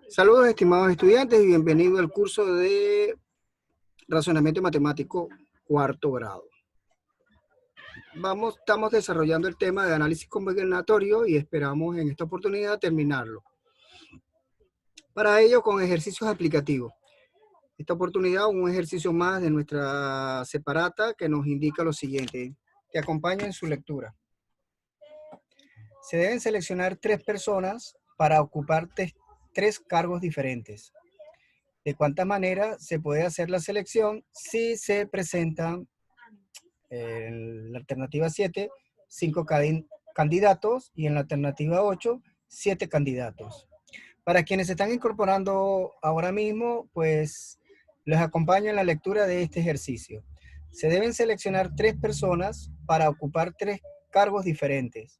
Saludos, estimados estudiantes, y bienvenidos al curso de Razonamiento Matemático cuarto grado. Estamos desarrollando el tema de análisis combinatorio y esperamos en esta oportunidad terminarlo. Para ello, con ejercicios aplicativos. Esta oportunidad, un ejercicio más de nuestra separata que nos indica lo siguiente. Te acompaño en su lectura. Se deben seleccionar 3 personas para ocupar tres cargos diferentes. ¿De cuántas maneras se puede hacer la selección si se presentan en la alternativa 7, 5 candidatos y en la alternativa 8, 7 candidatos? Para quienes se están incorporando ahora mismo, pues les acompaño en la lectura de este ejercicio. Se deben seleccionar 3 personas para ocupar 3 cargos diferentes.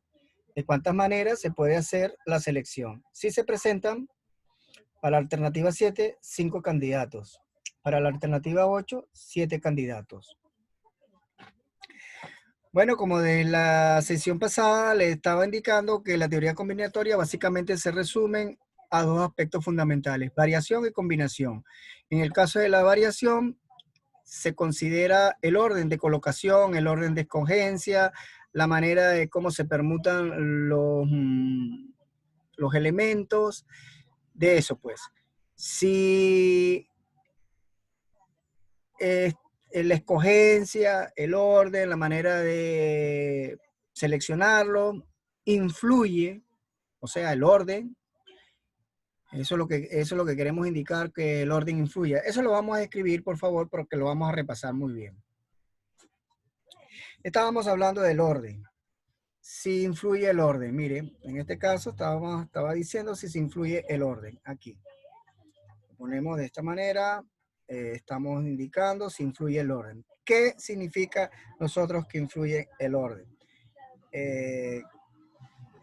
¿De cuántas maneras se puede hacer la selección? Si se presentan para la alternativa 7, 5 candidatos. Para la alternativa 8, 7 candidatos. Bueno, como de la sesión pasada les estaba indicando que la teoría combinatoria básicamente se resumen a 2 aspectos fundamentales, variación y combinación. En el caso de la variación, se considera el orden de colocación, el orden de escogencia, la manera de cómo se permutan los elementos, de eso pues. Si la escogencia, el orden, la manera de seleccionarlo, influye, o sea, el orden, eso es lo que queremos indicar, que el orden influye. Eso lo vamos a escribir, por favor, porque lo vamos a repasar muy bien. Estábamos hablando del orden. Si influye el orden, mire, en este caso estaba diciendo si se influye el orden, aquí. Lo ponemos de esta manera, estamos indicando si influye el orden. ¿Qué significa nosotros que influye el orden?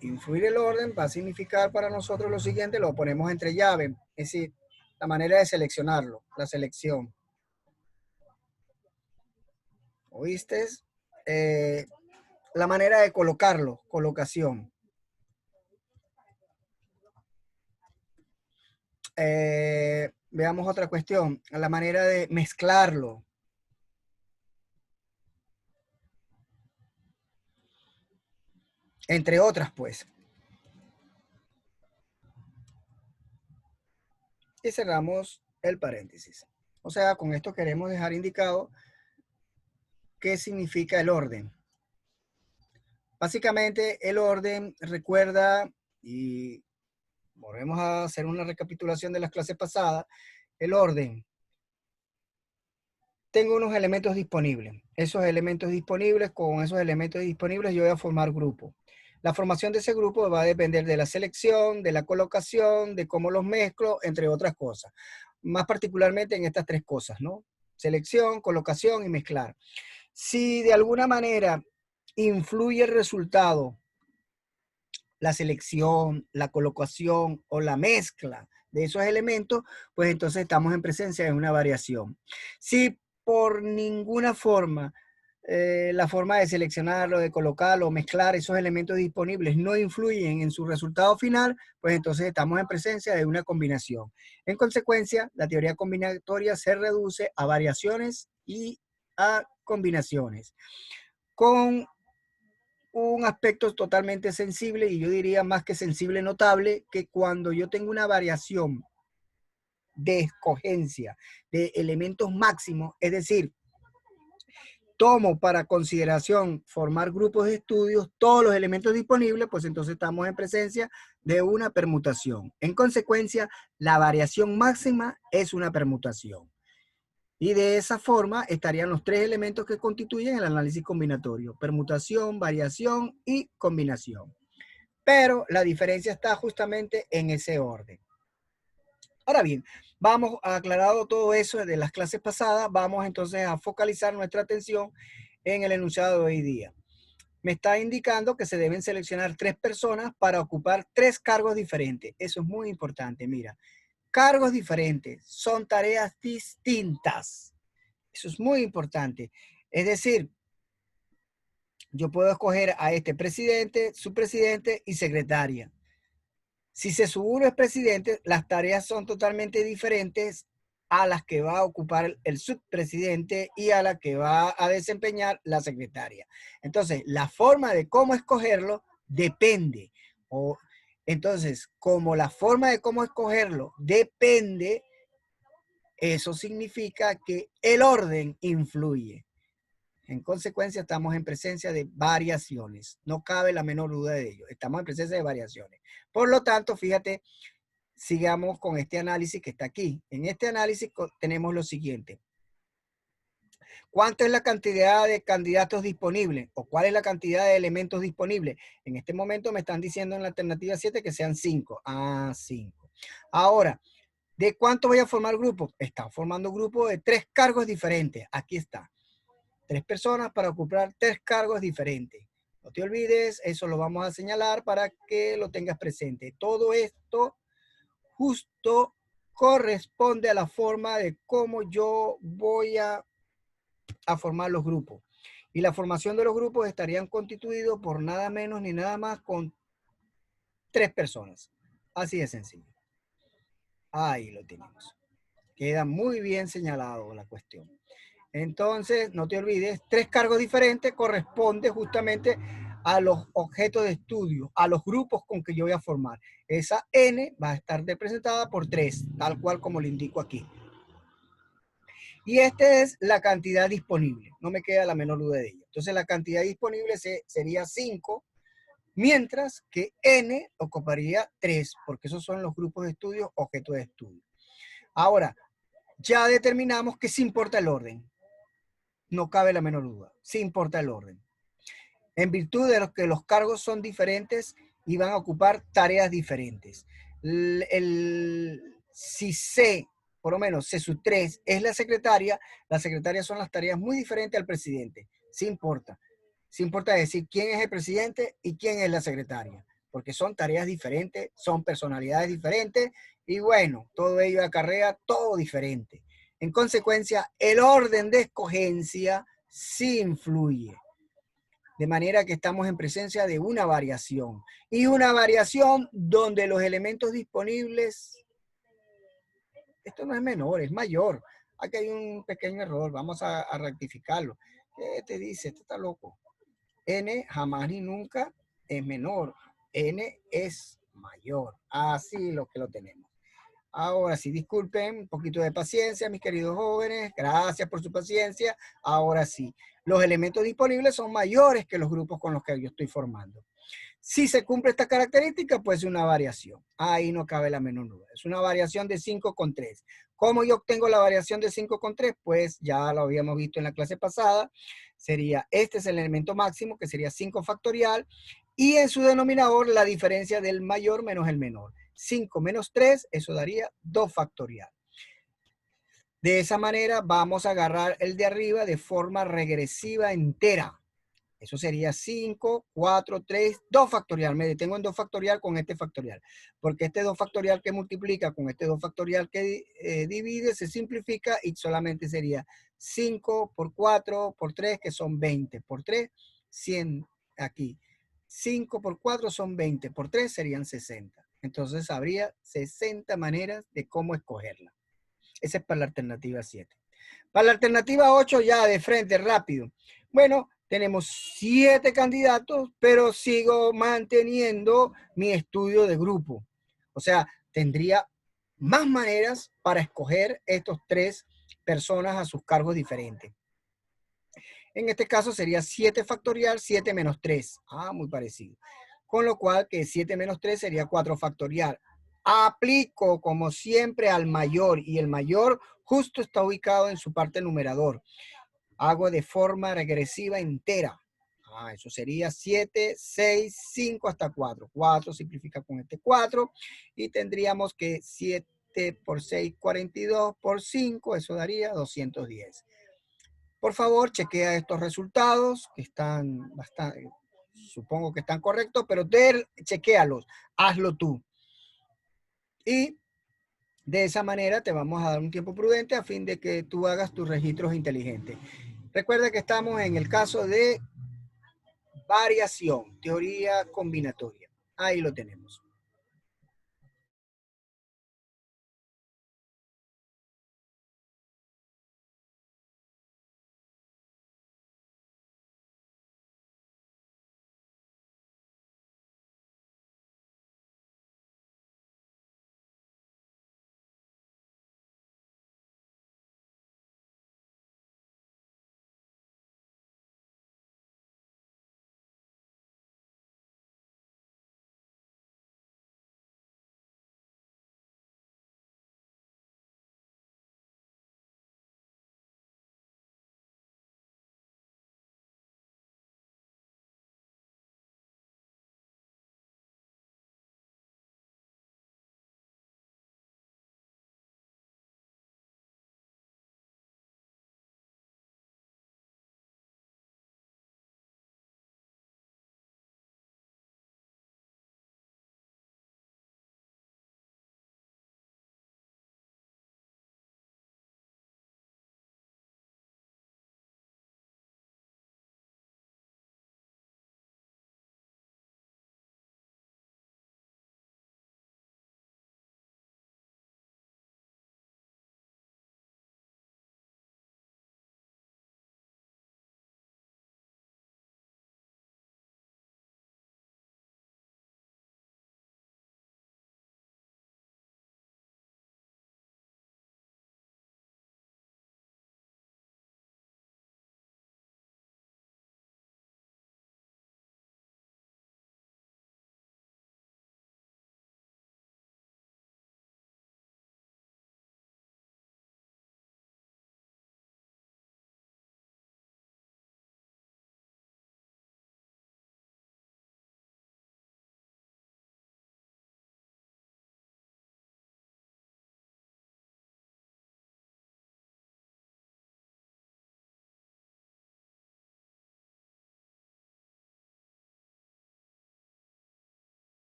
Influir el orden va a significar para nosotros lo siguiente, lo ponemos entre llaves, es decir, la manera de seleccionarlo, la selección. ¿Oíste? La manera de colocarlo, colocación. Veamos otra cuestión, la manera de mezclarlo. Entre otras, pues. Y cerramos el paréntesis. O sea, con esto queremos dejar indicado qué significa el orden. Básicamente, el orden recuerda, y volvemos a hacer una recapitulación de las clases pasadas, el orden. Tengo unos elementos disponibles. Esos elementos disponibles, con esos elementos disponibles yo voy a formar grupo. La formación de ese grupo va a depender de la selección, de la colocación, de cómo los mezclo, entre otras cosas. Más particularmente en estas 3 cosas, ¿no? Selección, colocación y mezclar. Si de alguna manera influye el resultado, la selección, la colocación o la mezcla de esos elementos, pues entonces estamos en presencia de una variación. Si por ninguna forma la forma de seleccionarlo, de colocarlo, o mezclar esos elementos disponibles no influyen en su resultado final, pues entonces estamos en presencia de una combinación. En consecuencia, la teoría combinatoria se reduce a variaciones y a combinaciones, con un aspecto totalmente sensible, y yo diría más que sensible, notable, que cuando yo tengo una variación de escogencia de elementos máximos, es decir, tomo para consideración formar grupos de estudios, todos los elementos disponibles, pues entonces estamos en presencia de una permutación. En consecuencia, la variación máxima es una permutación. Y de esa forma estarían los 3 elementos que constituyen el análisis combinatorio: permutación, variación y combinación. Pero la diferencia está justamente en ese orden. Ahora bien, vamos aclarado todo eso de las clases pasadas, vamos entonces a focalizar nuestra atención en el enunciado de hoy día. Me está indicando que se deben seleccionar 3 personas para ocupar 3 cargos diferentes. Eso es muy importante, mira. Cargos diferentes, son tareas distintas. Eso es muy importante. Es decir, yo puedo escoger a este presidente, subpresidente y secretaria. Si C1 es presidente, las tareas son totalmente diferentes a las que va a ocupar el subpresidente y a la que va a desempeñar la secretaria. Entonces, la forma de cómo escogerlo depende. Entonces, como la forma de cómo escogerlo depende, eso significa que el orden influye. En consecuencia, estamos en presencia de variaciones. No cabe la menor duda de ello. Estamos en presencia de variaciones. Por lo tanto, fíjate, sigamos con este análisis que está aquí. En este análisis tenemos lo siguiente. ¿Cuánto es la cantidad de candidatos disponibles? ¿O cuál es la cantidad de elementos disponibles? En este momento me están diciendo en la alternativa 7 que sean 5. Ah, 5. Ahora, ¿de cuánto voy a formar grupo? Están formando grupo de 3 cargos diferentes. Aquí está. 3 personas para ocupar 3 cargos diferentes. No te olvides, eso lo vamos a señalar para que lo tengas presente. Todo esto justo corresponde a la forma de cómo yo voy a formar los grupos. Y la formación de los grupos estarían constituidos por nada menos ni nada más con 3 personas. Así de sencillo. Ahí lo tenemos. Queda muy bien señalado la cuestión. Entonces, no te olvides, 3 cargos diferentes corresponde justamente a los objetos de estudio, a los grupos con que yo voy a formar. Esa N va a estar representada por 3, tal cual como lo indico aquí. Y esta es la cantidad disponible. No me queda la menor duda de ello. Entonces, la cantidad disponible sería 5, mientras que N ocuparía 3, porque esos son los grupos de estudio, objetos de estudio. Ahora, ya determinamos que sí importa el orden. No cabe la menor duda. Sí importa el orden. En virtud de que los cargos son diferentes y van a ocupar tareas diferentes. Si C, por lo menos C3 es las secretarias son las tareas muy diferentes al presidente. Sí importa. Sí importa decir quién es el presidente y quién es la secretaria, porque son tareas diferentes, son personalidades diferentes y bueno, todo ello acarrea todo diferente. En consecuencia, el orden de escogencia sí influye. De manera que estamos en presencia de una variación. Y una variación donde los elementos disponibles, esto no es menor, es mayor. Aquí hay un pequeño error, vamos a rectificarlo. ¿Qué te dice? Esto está loco. N jamás ni nunca es menor. N es mayor. Así lo que lo tenemos. Ahora sí, disculpen, un poquito de paciencia, mis queridos jóvenes. Gracias por su paciencia. Ahora sí, los elementos disponibles son mayores que los grupos con los que yo estoy formando. Si se cumple esta característica, pues es una variación. Ahí no cabe la menor duda. Es una variación de 5 con 3. ¿Cómo yo obtengo la variación de 5 con 3? Pues ya lo habíamos visto en la clase pasada. Sería, este es el elemento máximo, que sería 5 factorial. Y en su denominador, la diferencia del mayor menos el menor. 5 menos 3, eso daría 2 factorial. De esa manera vamos a agarrar el de arriba de forma regresiva entera. Eso sería 5, 4, 3, 2 factorial. Me detengo en 2 factorial con este factorial. Porque este 2 factorial que multiplica con este 2 factorial que divide, se simplifica y solamente sería 5 por 4 por 3, que son 20. Por 3, 100 aquí. 5 por 4 son 20. Por 3 serían 60. Entonces habría 60 maneras de cómo escogerla. Esa es para la alternativa 7. Para la alternativa 8 ya de frente, rápido. Bueno, tenemos 7 candidatos, pero sigo manteniendo mi estudio de grupo. O sea, tendría más maneras para escoger estos 3 personas a sus cargos diferentes. En este caso sería 7 factorial, 7 menos 3. Ah, muy parecido. Con lo cual que 7 menos 3 sería 4 factorial. Aplico como siempre al mayor y el mayor justo está ubicado en su parte numerador. Hago de forma regresiva entera. Ah, eso sería 7, 6, 5 hasta 4. 4 simplifica con este 4 y tendríamos que 7 por 6, 42 por 5, eso daría 210. Por favor, chequea estos resultados que están bastante, supongo que están correctos, pero chequéalos, hazlo tú. Y de esa manera te vamos a dar un tiempo prudente a fin de que tú hagas tus registros inteligentes. Recuerda que estamos en el caso de variación, teoría combinatoria. Ahí lo tenemos.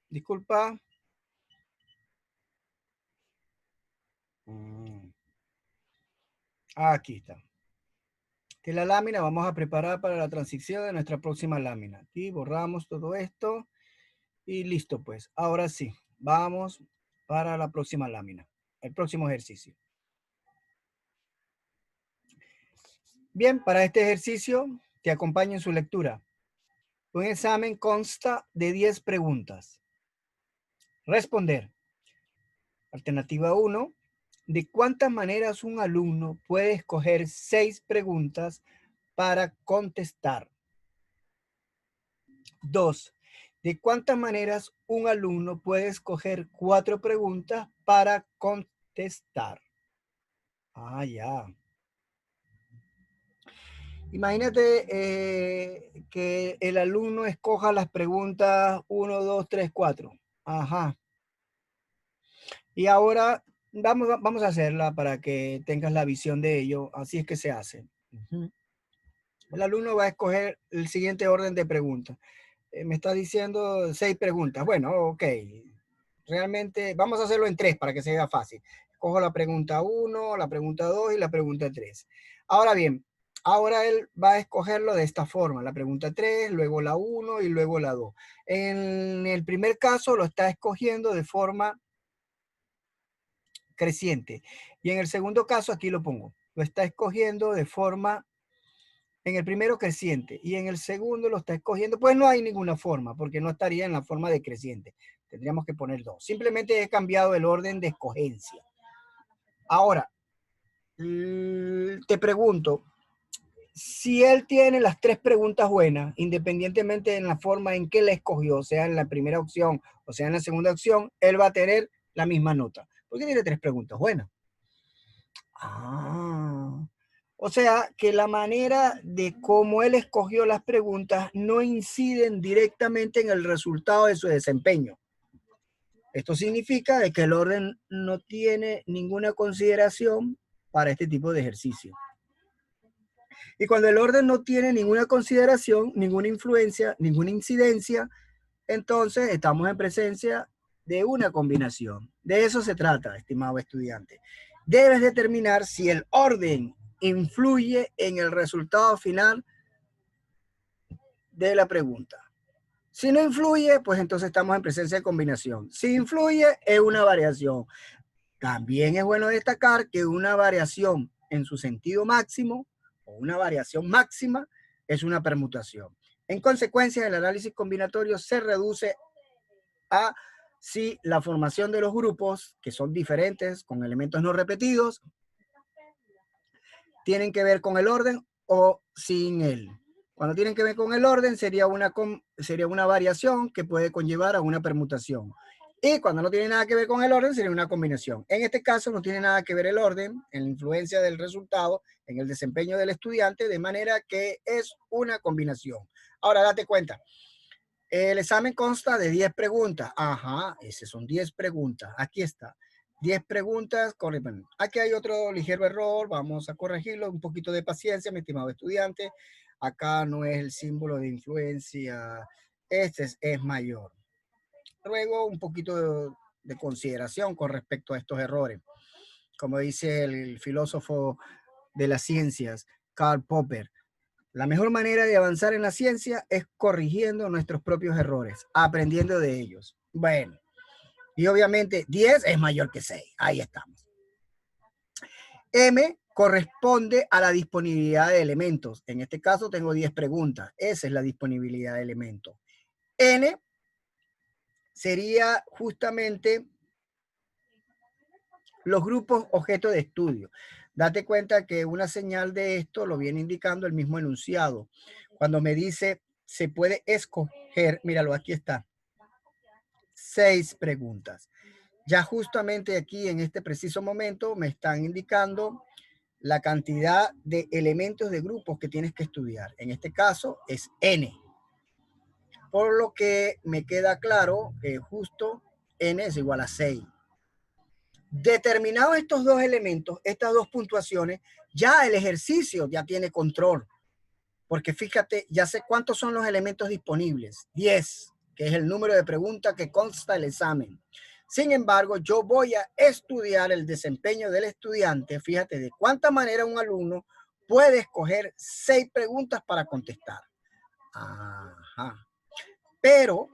Disculpa. Aquí está. Que la lámina vamos a preparar para la transición de nuestra próxima lámina. Aquí borramos todo esto y listo pues. Ahora sí, vamos para la próxima lámina, el próximo ejercicio. Bien, para este ejercicio te acompaño en su lectura. Un examen consta de 10 preguntas. Responder. Alternativa 1. ¿De cuántas maneras un alumno puede escoger 6 preguntas para contestar? 2. ¿De cuántas maneras un alumno puede escoger 4 preguntas para contestar? Ya. Imagínate que el alumno escoja las preguntas 1, 2, 3, 4. Ajá. Y ahora vamos a hacerla para que tengas la visión de ello. Así es que se hace. El alumno va a escoger el siguiente orden de preguntas. Me está diciendo 6 preguntas. Bueno, ok. Realmente vamos a hacerlo en 3 para que sea fácil. Cojo la pregunta 1, la pregunta 2 y la pregunta 3. Ahora bien, ahora él va a escogerlo de esta forma. La pregunta 3, luego la 1 y luego la 2. En el primer caso lo está escogiendo de forma creciente. Y en el segundo caso, aquí lo pongo, lo está escogiendo de forma, en el primero creciente y en el segundo lo está escogiendo, pues no hay ninguna forma, porque no estaría en la forma de creciente. Tendríamos que poner 2. Simplemente he cambiado el orden de escogencia. Ahora, te pregunto, si él tiene las 3 preguntas buenas, independientemente en la forma en que la escogió, sea en la primera opción o sea en la segunda opción, él va a tener la misma nota, porque tiene 3 preguntas buenas. O sea que la manera de cómo él escogió las preguntas no inciden directamente en el resultado de su desempeño. Esto significa de que el orden no tiene ninguna consideración para este tipo de ejercicio. Y cuando el orden no tiene ninguna consideración, ninguna influencia, ninguna incidencia, entonces estamos en presencia de una combinación. De eso se trata, estimado estudiante. Debes determinar si el orden influye en el resultado final de la pregunta. Si no influye, pues entonces estamos en presencia de combinación. Si influye, es una variación. También es bueno destacar que una variación en su sentido máximo o una variación máxima es una permutación. En consecuencia, el análisis combinatorio se reduce a si la formación de los grupos, que son diferentes, con elementos no repetidos, tienen que ver con el orden o sin él. Cuando tienen que ver con el orden, sería una variación que puede conllevar a una permutación. Y cuando no tiene nada que ver con el orden, sería una combinación. En este caso, no tiene nada que ver el orden en la influencia del resultado, en el desempeño del estudiante, de manera que es una combinación. Ahora, date cuenta. El examen consta de 10 preguntas. Ajá, esas son 10 preguntas. Aquí está. 10 preguntas. Aquí hay otro ligero error. Vamos a corregirlo. Un poquito de paciencia, mi estimado estudiante. Acá no es el símbolo de influencia. Este es mayor. Luego, un poquito de consideración con respecto a estos errores. Como dice el filósofo de las ciencias, Karl Popper, la mejor manera de avanzar en la ciencia es corrigiendo nuestros propios errores, aprendiendo de ellos. Bueno, y obviamente 10 es mayor que 6. Ahí estamos. M corresponde a la disponibilidad de elementos. En este caso tengo 10 preguntas. Esa es la disponibilidad de elementos. N sería justamente los grupos objeto de estudio. Date cuenta que una señal de esto lo viene indicando el mismo enunciado. Cuando me dice se puede escoger, míralo, aquí está, 6 preguntas. Ya justamente aquí en este preciso momento me están indicando la cantidad de elementos de grupos que tienes que estudiar. En este caso es N. Por lo que me queda claro que justo N es igual a 6. Determinados estos dos elementos, estas dos puntuaciones, ya el ejercicio ya tiene control. porque fíjate, ya sé cuántos son los elementos disponibles, 10, que es el número de preguntas que consta el examen. Sin embargo, yo voy a estudiar el desempeño del estudiante, fíjate, de cuánta manera un alumno puede escoger 6 preguntas para contestar. Ajá. Pero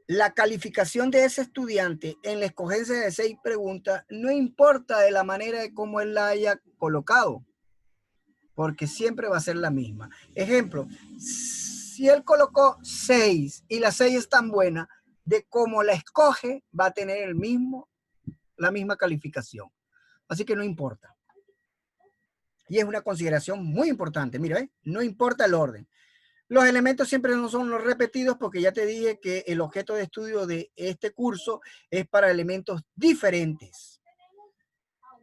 la calificación de ese estudiante en la escogencia de 6 preguntas no importa de la manera de cómo él la haya colocado, porque siempre va a ser la misma. Ejemplo, si él colocó 6 y las 6 están buenas, de cómo la escoge va a tener la misma calificación. Así que no importa. Y es una consideración muy importante. Mira, no importa el orden. Los elementos siempre no son los repetidos porque ya te dije que el objeto de estudio de este curso es para elementos diferentes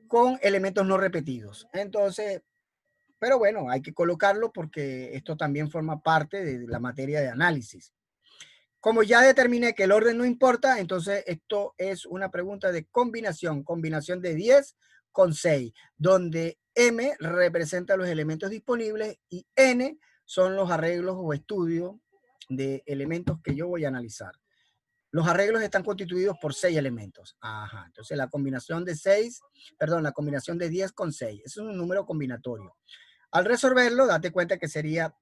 con elementos no repetidos. Entonces, pero bueno, hay que colocarlo porque esto también forma parte de la materia de análisis. Como ya determiné que el orden no importa, entonces esto es una pregunta de combinación de 10 con 6, donde M representa los elementos disponibles y N son los arreglos o estudios de elementos que yo voy a analizar. Los arreglos están constituidos por 6 elementos. Ajá, entonces la combinación de 6, perdón, la combinación de 10 con 6, es un número combinatorio. Al resolverlo, date cuenta que sería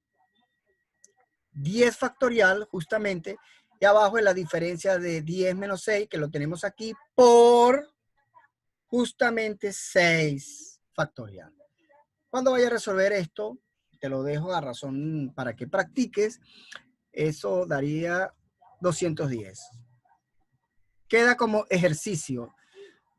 10 factorial justamente, y abajo es la diferencia de 10 menos 6, que lo tenemos aquí, por justamente 6 factorial. Cuando vaya a resolver esto, te lo dejo a razón para que practiques, eso daría 210. Queda como ejercicio,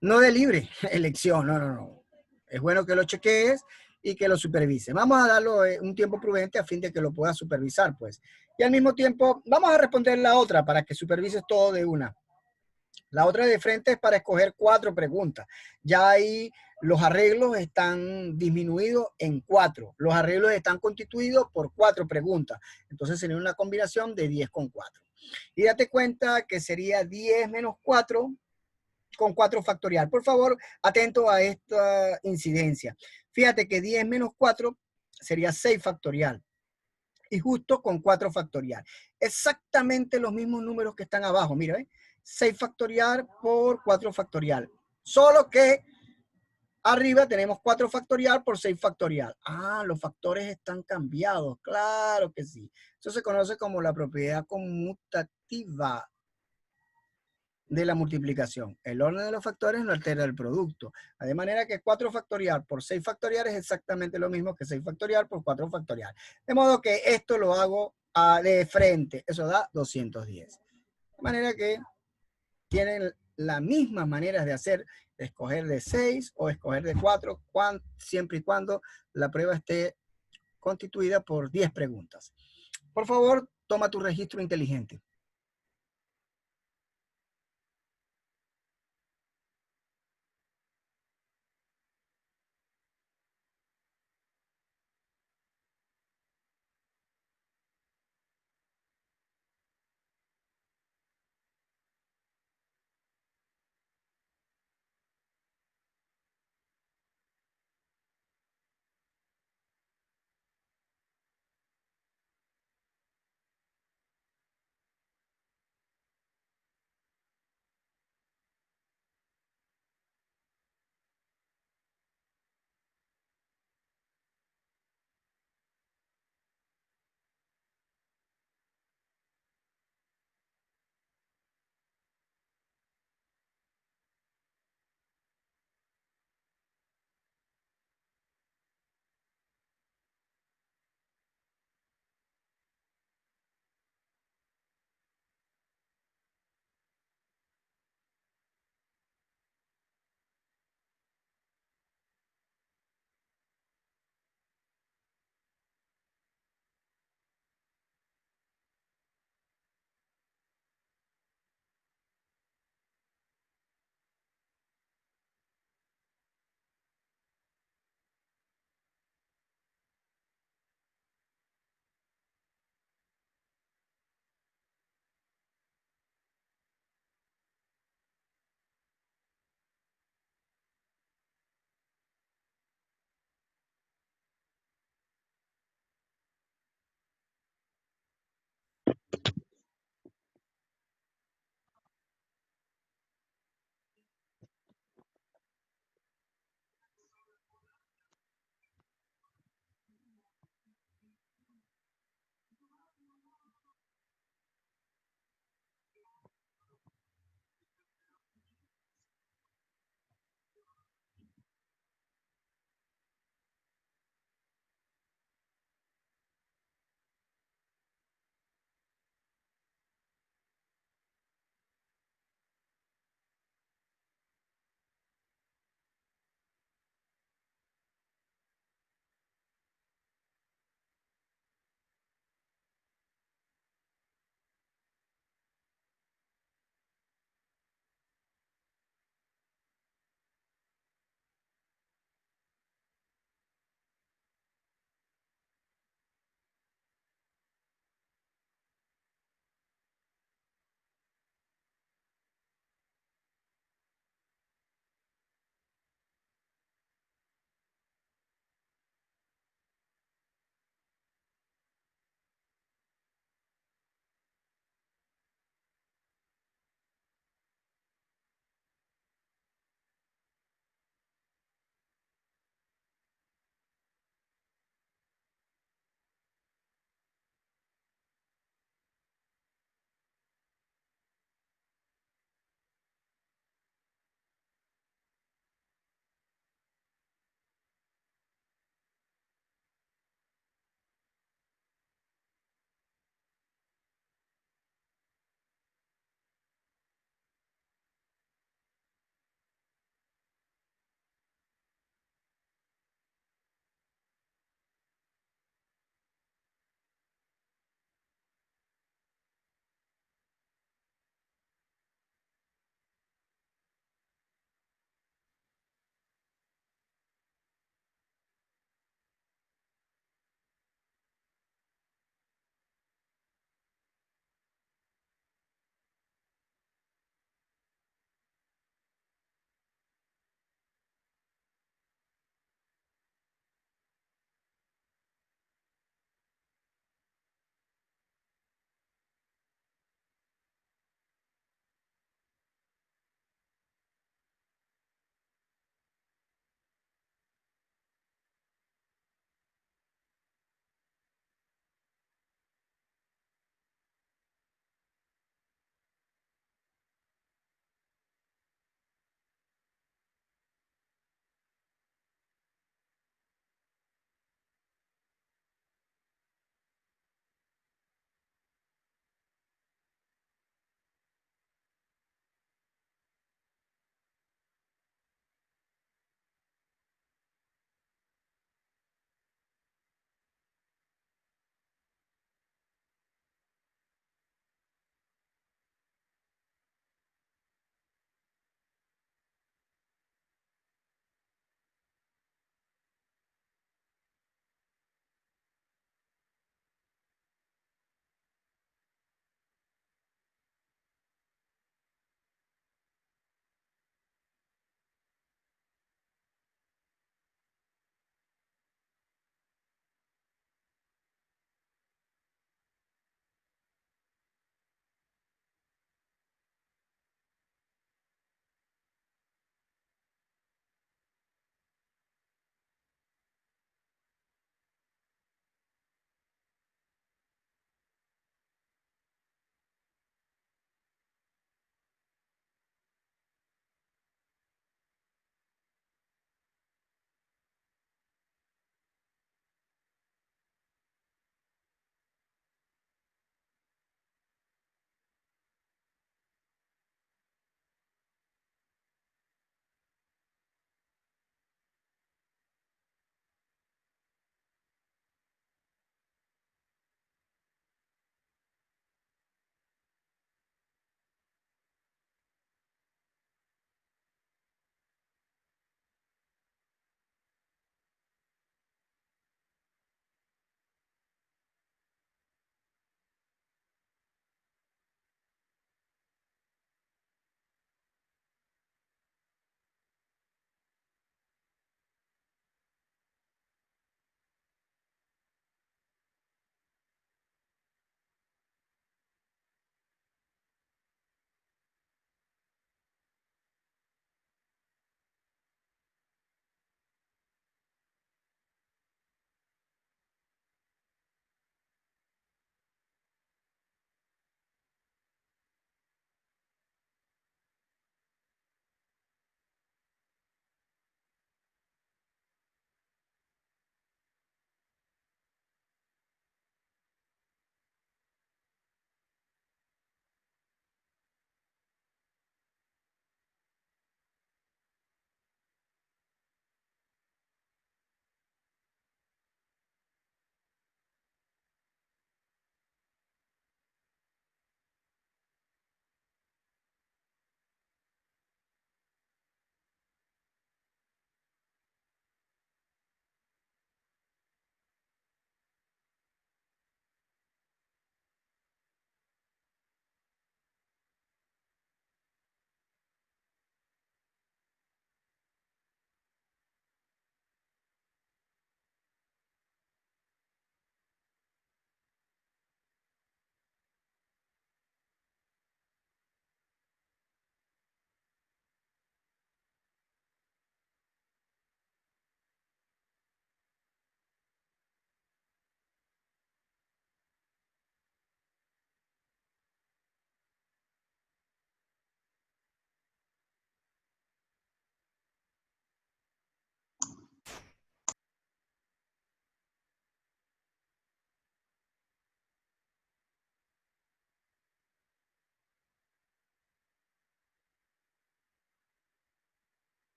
no de libre elección, no. Es bueno que lo chequees y que lo supervise. Vamos a darlo un tiempo prudente a fin de que lo puedas supervisar, pues. Y al mismo tiempo, vamos a responder la otra para que supervises todo de una. La otra de frente es para escoger 4 preguntas. Ya ahí los arreglos están disminuidos en 4. Los arreglos están constituidos por 4 preguntas. Entonces sería una combinación de 10 con 4. Y date cuenta que sería 10 menos 4 con 4 factorial. Por favor, atento a esta incidencia. Fíjate que 10 menos 4 sería 6 factorial. Y justo con 4 factorial. Exactamente los mismos números que están abajo. Mira, 6 factorial por 4 factorial. Solo que arriba tenemos 4 factorial por 6 factorial. Ah, los factores están cambiados. Claro que sí. Eso se conoce como la propiedad conmutativa de la multiplicación. El orden de los factores no altera el producto. De manera que 4 factorial por 6 factorial es exactamente lo mismo que 6 factorial por 4 factorial. De modo que esto lo hago de frente. Eso da 210. De manera que tienen las mismas maneras de hacer, de escoger de 6 o escoger de 4, siempre y cuando la prueba esté constituida por 10 preguntas. Por favor, toma tu registro inteligente.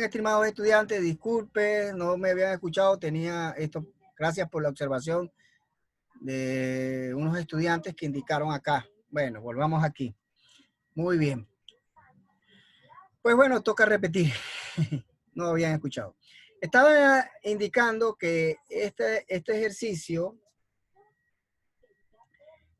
estimados estudiantes, disculpen, no me habían escuchado, tenía esto, gracias por la observación de unos estudiantes que indicaron acá. Bueno, volvamos aquí. Muy bien. Pues bueno, toca repetir. No habían escuchado. Estaba indicando que este ejercicio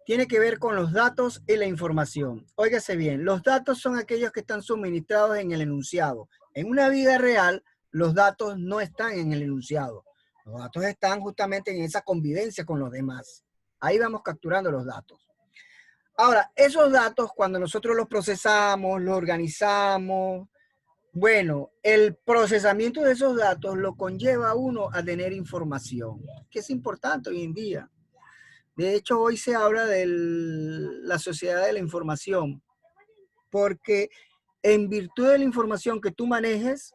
tiene que ver con los datos y la información. Óigase bien, los datos son aquellos que están suministrados en el enunciado. En una vida real, los datos no están en el enunciado. Los datos están justamente en esa convivencia con los demás. Ahí vamos capturando los datos. Ahora, esos datos, cuando nosotros los procesamos, los organizamos, bueno, el procesamiento de esos datos lo conlleva a uno a tener información, que es importante hoy en día. De hecho, hoy se habla de la sociedad de la información, porque en virtud de la información que tú manejes,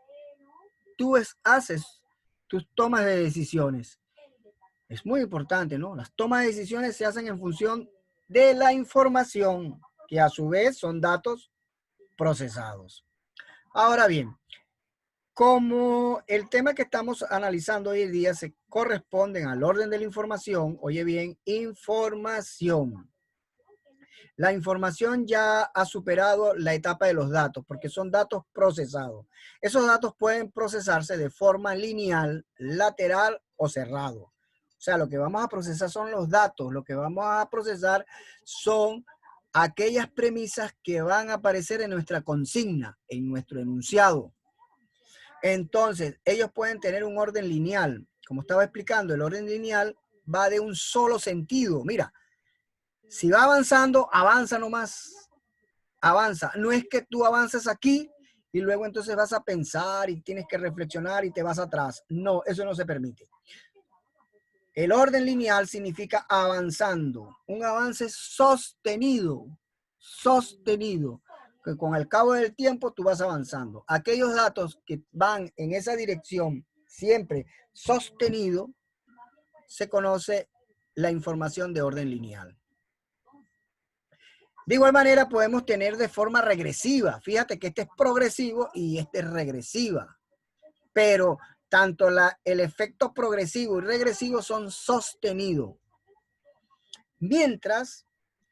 tú haces tus tomas de decisiones. Es muy importante, ¿no? Las tomas de decisiones se hacen en función de la información, que a su vez son datos procesados. Ahora bien, como el tema que estamos analizando hoy en día se corresponden al orden de la información, oye bien, información. La información ya ha superado la etapa de los datos porque son datos procesados. Esos datos pueden procesarse de forma lineal, lateral o cerrado. O sea, lo que vamos a procesar son los datos, lo que vamos a procesar son aquellas premisas que van a aparecer en nuestra consigna, en nuestro enunciado. Entonces, ellos pueden tener un orden lineal. Como estaba explicando, el orden lineal va de un solo sentido. Mira, si va avanzando, avanza nomás. Avanza. No es que tú avances aquí y luego entonces vas a pensar y tienes que reflexionar y te vas atrás. No, eso no se permite. El orden lineal significa avanzando. Un avance sostenido. Sostenido. Que con el cabo del tiempo tú vas avanzando. Aquellos datos que van en esa dirección siempre sostenido, se conoce la información de orden lineal. De igual manera podemos tener de forma regresiva. Fíjate que este es progresivo y este es regresiva. Pero tanto el efecto progresivo y regresivo son sostenidos. Mientras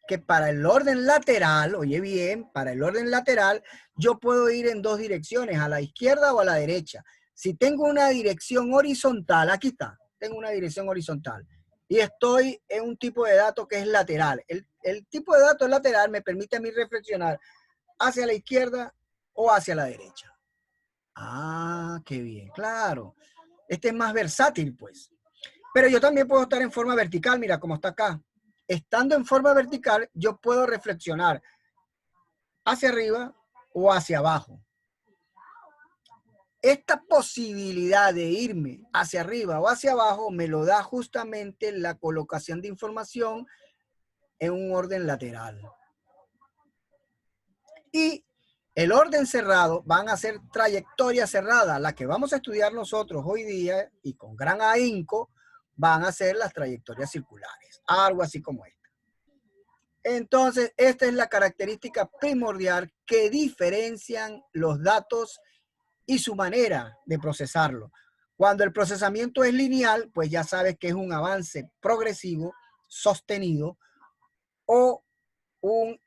que para el orden lateral, oye bien, para el orden lateral, yo puedo ir en dos direcciones, a la izquierda o a la derecha. Si tengo una dirección horizontal, aquí está, tengo una dirección horizontal y estoy en un tipo de dato que es lateral. El tipo de dato lateral me permite a mí reflexionar hacia la izquierda o hacia la derecha. Ah, qué bien, claro. Este es más versátil, pues. Pero yo también puedo estar en forma vertical, mira, como está acá. Estando en forma vertical, yo puedo reflexionar hacia arriba o hacia abajo. Esta posibilidad de irme hacia arriba o hacia abajo me lo da justamente la colocación de información en un orden lateral. Y el orden cerrado van a ser trayectorias cerradas, las que vamos a estudiar nosotros hoy día y con gran ahínco van a ser las trayectorias circulares, algo así como esta. Entonces, esta es la característica primordial que diferencian los datos y su manera de procesarlo. Cuando el procesamiento es lineal, pues ya sabes que es un avance progresivo, sostenido, o un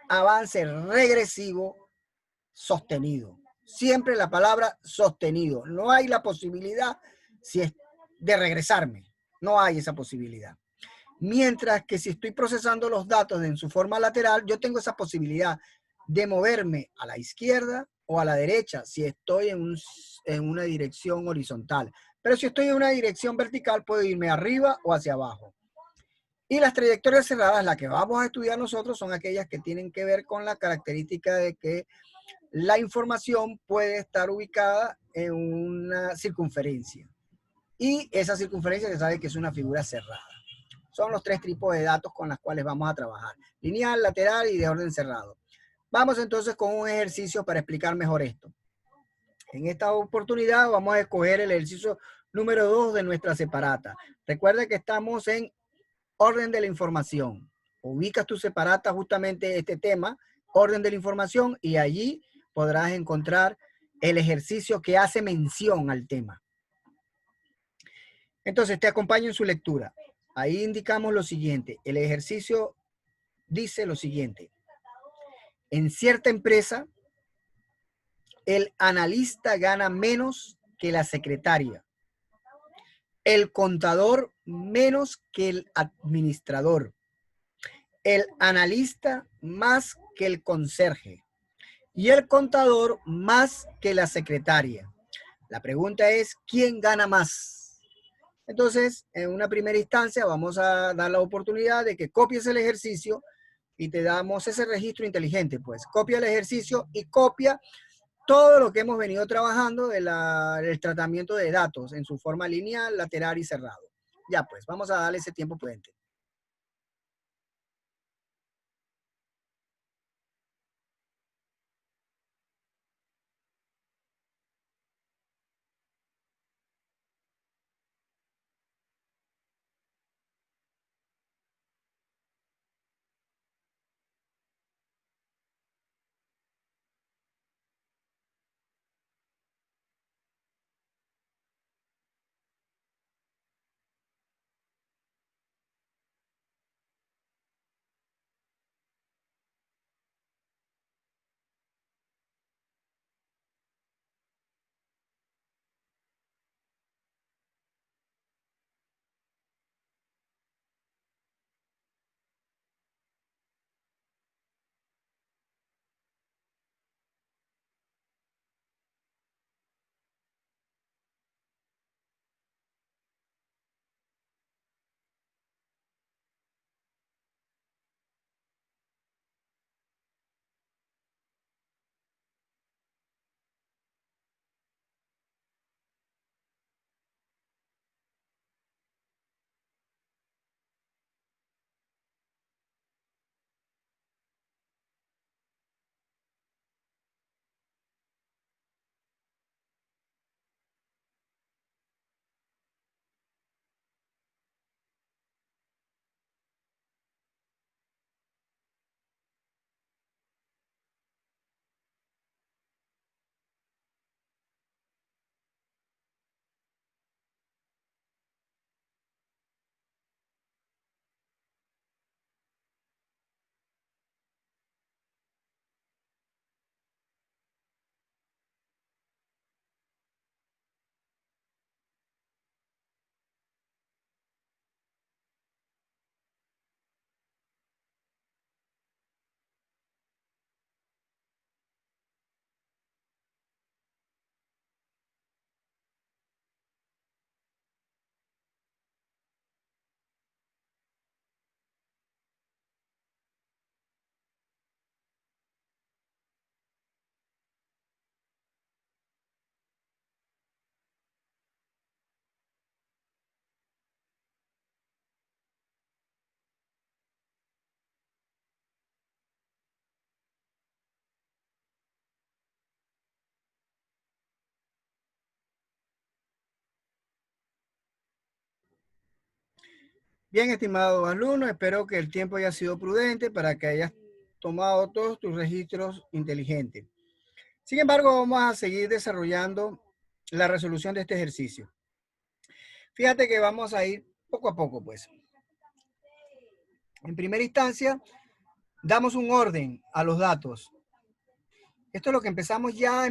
avance regresivo, sostenido. Siempre la palabra sostenido. No hay la posibilidad de regresarme. No hay esa posibilidad. Mientras que si estoy procesando los datos en su forma lateral, yo tengo esa posibilidad de moverme a la izquierda o a la derecha si estoy en una dirección horizontal. Pero si estoy en una dirección vertical, puedo irme arriba o hacia abajo. Y las trayectorias cerradas, las que vamos a estudiar nosotros, son aquellas que tienen que ver con la característica de que la información puede estar ubicada en una circunferencia. Y esa circunferencia se sabe que es una figura cerrada. Son los tres tipos de datos con los cuales vamos a trabajar. Lineal, lateral y de orden cerrado. Vamos entonces con un ejercicio para explicar mejor esto. En esta oportunidad vamos a escoger el ejercicio número 2 de nuestra separata. Recuerda que estamos en orden de la información. Ubicas tu separata justamente este tema, orden de la información, y allí podrás encontrar el ejercicio que hace mención al tema. Entonces, te acompaño en su lectura. Ahí indicamos lo siguiente. El ejercicio dice lo siguiente. En cierta empresa, el analista gana menos que la secretaria. El contador menos que el administrador. El analista más que el conserje. Y el contador más que la secretaria. La pregunta es, ¿quién gana más? Entonces, en una primera instancia, vamos a dar la oportunidad de que copies el ejercicio y te damos ese registro inteligente. Pues copia el ejercicio y copia todo lo que hemos venido trabajando del tratamiento de datos en su forma lineal, lateral y cerrado. Ya pues, vamos a darle ese tiempo prudente. Bien, estimado alumno, espero que el tiempo haya sido prudente para que hayas tomado todos tus registros inteligentes. Sin embargo, vamos a seguir desarrollando la resolución de este ejercicio. Fíjate que vamos a ir poco a poco, pues. En primera instancia, damos un orden a los datos. Esto es lo que empezamos ya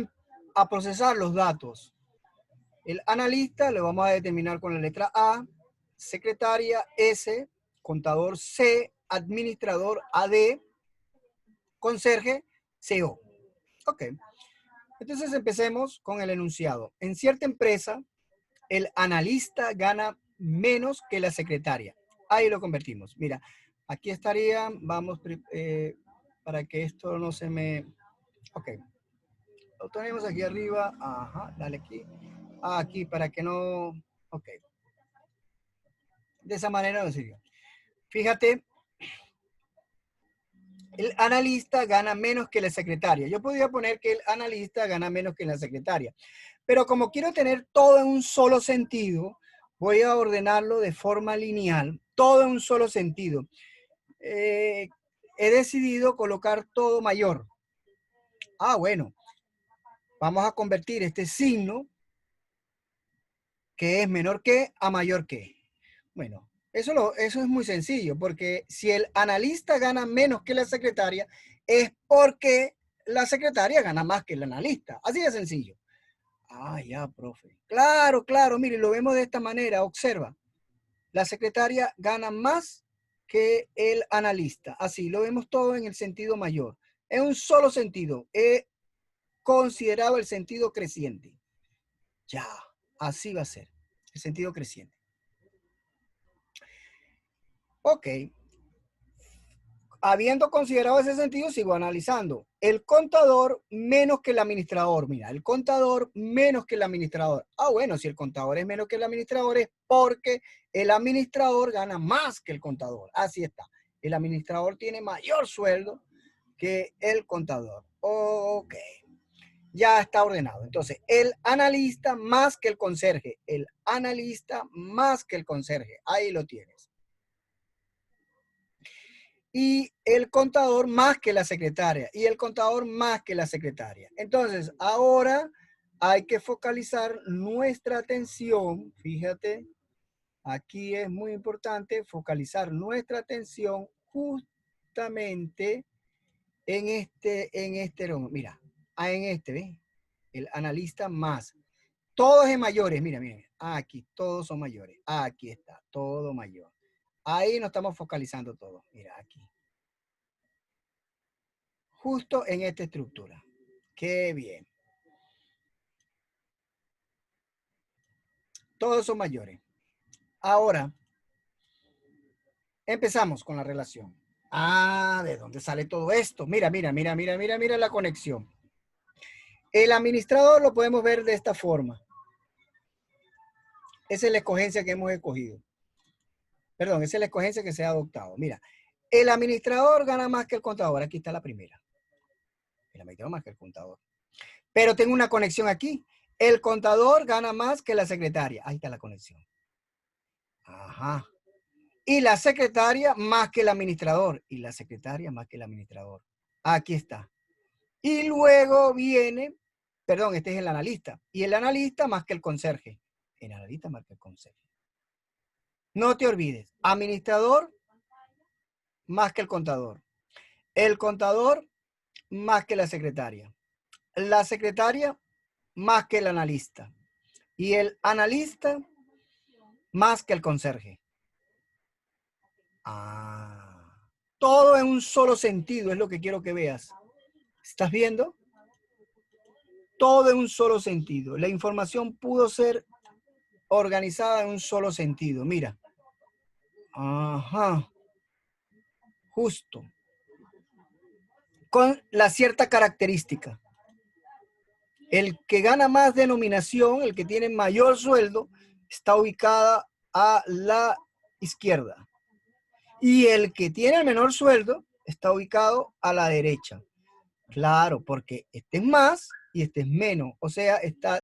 a procesar los datos. El analista lo vamos a determinar con la letra A, secretaria S, contador C, administrador AD, conserje CO. Ok. Entonces empecemos con el enunciado. En cierta empresa, el analista gana menos que la secretaria. Ahí lo convertimos. Mira, aquí estaría, vamos, para que esto no se me... Ok. Lo tenemos aquí arriba. Ajá, dale aquí. Aquí, para que no... Ok. De esa manera lo sigo. Fíjate, el analista gana menos que la secretaria. Yo podría poner que el analista gana menos que la secretaria. Pero como quiero tener todo en un solo sentido, voy a ordenarlo de forma lineal, todo en un solo sentido. He decidido colocar todo mayor. Ah, bueno. Vamos a convertir este signo, que es menor que, a mayor que. Bueno, eso es muy sencillo, porque si el analista gana menos que la secretaria, es porque la secretaria gana más que el analista. Así de sencillo. Ah, ya, profe. Claro, claro, mire, lo vemos de esta manera. Observa. La secretaria gana más que el analista. Así, lo vemos todo en el sentido mayor. En un solo sentido. He considerado el sentido creciente. Ya, así va a ser. El sentido creciente. Ok. Habiendo considerado ese sentido, sigo analizando. El contador menos que el administrador. Mira, el contador menos que el administrador. Ah, bueno, si el contador es menos que el administrador es porque el administrador gana más que el contador. Así está. El administrador tiene mayor sueldo que el contador. Ok. Ya está ordenado. Entonces, el analista más que el conserje. El analista más que el conserje. Ahí lo tienes. Y el contador más que la secretaria, y el contador más que la secretaria. Entonces, ahora hay que focalizar nuestra atención, fíjate, aquí es muy importante focalizar nuestra atención justamente en este, mira, en este, ¿ves? El analista más. Todos en mayores, mira, mira, aquí todos son mayores, aquí está, todo mayor. Ahí nos estamos focalizando todos, mira, aquí. Justo en esta estructura. Qué bien. Todos son mayores. Ahora, empezamos con la relación. Ah, ¿de dónde sale todo esto? Mira, mira, mira, mira, mira, mira la conexión. El administrador lo podemos ver de esta forma. Esa es la escogencia que hemos escogido. Perdón, esa es la escogencia que se ha adoptado. Mira, el administrador gana más que el contador. Aquí está la primera. El administrador más que el contador. Pero tengo una conexión aquí. El contador gana más que la secretaria. Ahí está la conexión. Ajá. Y la secretaria más que el administrador. Y la secretaria más que el administrador. Aquí está. Y luego viene, perdón, este es el analista. Y el analista más que el conserje. El analista más que el conserje. No te olvides. Administrador más que el contador. El contador más que la secretaria. La secretaria más que el analista. Y el analista más que el conserje. Ah, todo en un solo sentido es lo que quiero que veas. ¿Estás viendo? Todo en un solo sentido. La información pudo ser organizada en un solo sentido. Mira. Ajá. Justo. Con la cierta característica. El que gana más denominación, el que tiene mayor sueldo, está ubicada a la izquierda. Y el que tiene el menor sueldo está ubicado a la derecha. Claro, porque este es más y este es menos. O sea, está